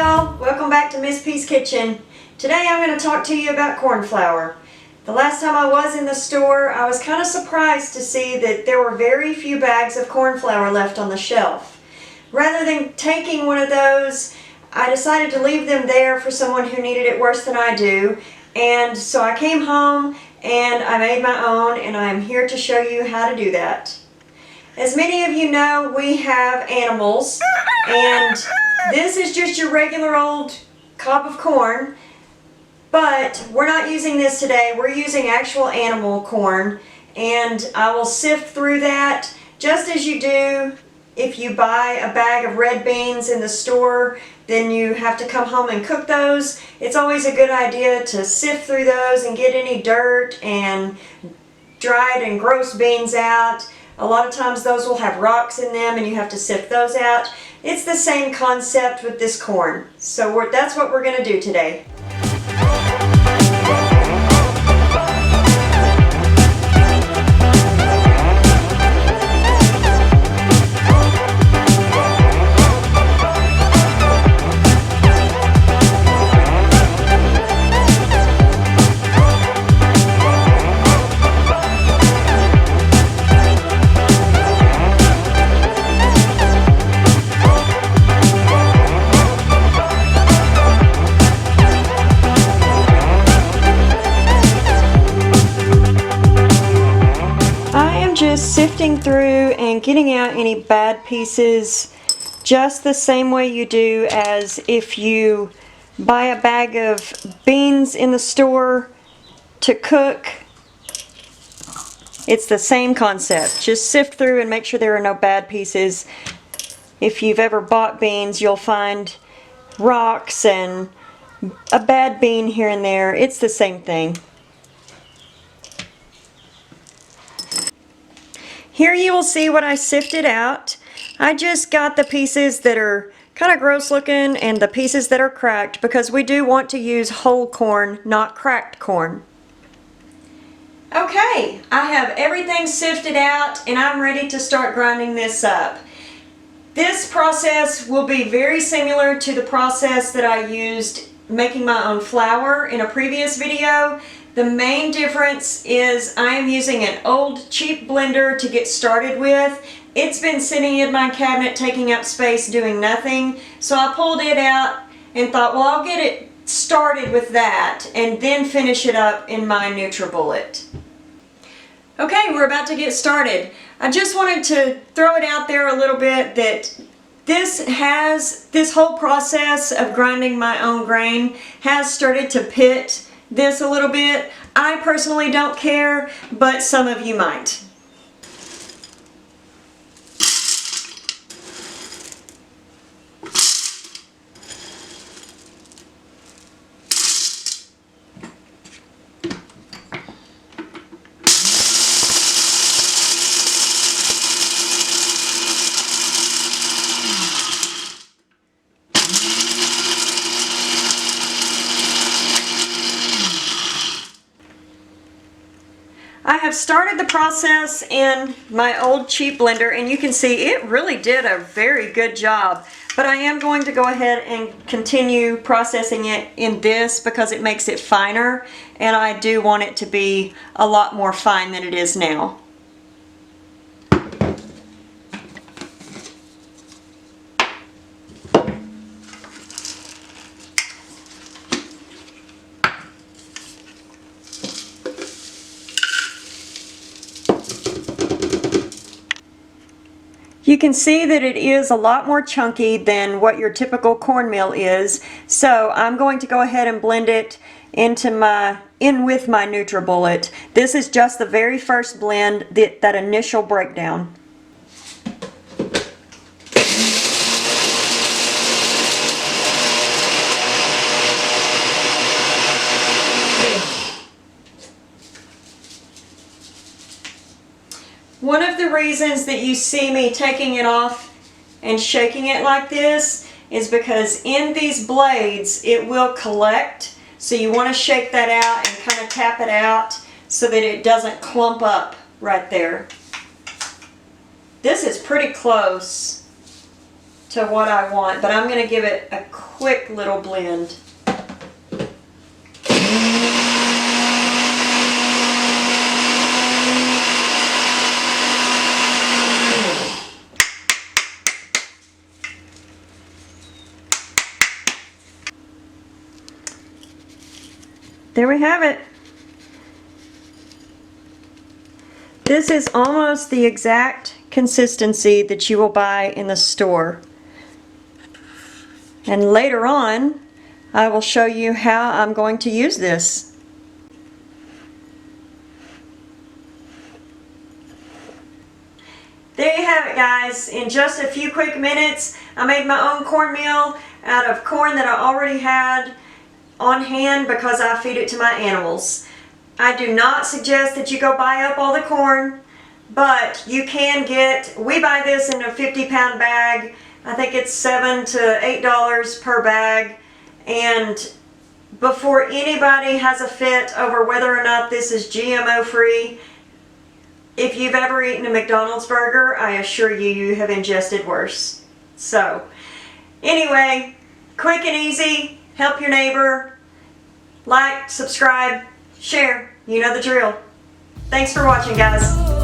y'all, welcome back to Miss P's Kitchen. Today I'm going to talk to you about corn flour. The last time I was in the store, I was kind of surprised to see that there were very few bags of corn flour left on the shelf. Rather than taking one of those, I decided to leave them there for someone who needed it worse than I do. And so I came home and I made my own, and I am here to show you how to do that. As many of you know, we have animals, and this is just your regular old cob of corn, but we're not using this today. We're using actual animal corn, and I will sift through that just as you do if you buy a bag of red beans in the store. Then you have to come home and cook those. It's always a good idea to sift through those and get any dirt and dried and gross beans out. A lot of times those will have rocks in them and you have to sift those out. It's the same concept with this corn. So that's what we're going to do today. Just sifting through and getting out any bad pieces just the same way you do as if you buy a bag of beans in the store to cook. It's the same concept. Just sift through and make sure there are no bad pieces. If you've ever bought beans, you'll find rocks and a bad bean here and there. It's the same thing. Here you will see what I sifted out. I just got the pieces that are kind of gross looking and the pieces that are cracked, because we do want to use whole corn, not cracked corn. Okay, I have everything sifted out and I'm ready to start grinding this up. This process will be very similar to the process that I used making my own flour in a previous video. The main difference is I am using an old cheap blender to get started with. It's been sitting in my cabinet taking up space doing nothing, so I pulled it out and thought, well, I'll get it started with that and then finish it up in my NutriBullet. Okay, we're about to get started. I just wanted to throw it out there a little bit that this whole process of grinding my own grain has started to pit this a little bit. I personally don't care, but some of you might. I have started the process in my old cheap blender, and you can see it really did a very good job. But I am going to go ahead and continue processing it in this because it makes it finer, and I do want it to be a lot more fine than it is now. You can see that it is a lot more chunky than what your typical cornmeal is, so I'm going to go ahead and blend it in with my NutriBullet. This is just the very first blend, that initial breakdown. One of the reasons that you see me taking it off and shaking it like this is because in these blades it will collect, so you want to shake that out and kind of tap it out so that it doesn't clump up right there. This is pretty close to what I want, but I'm going to give it a quick little blend. There we have it. This is almost the exact consistency that you will buy in the store. And later on, I will show you how I'm going to use this. There you have it, guys. In just a few quick minutes, I made my own cornmeal out of corn that I already had on hand because I feed it to my animals. I do not suggest that you go buy up all the corn, but you can get, we buy this in a 50-pound bag. I think it's $7 to $8 per bag, and before anybody has a fit over whether or not this is GMO free, if you've ever eaten a McDonald's burger, I assure you, you have ingested worse. So, anyway, quick and easy, help your neighbor, like, subscribe, share, you know the drill. Thanks for watching, guys.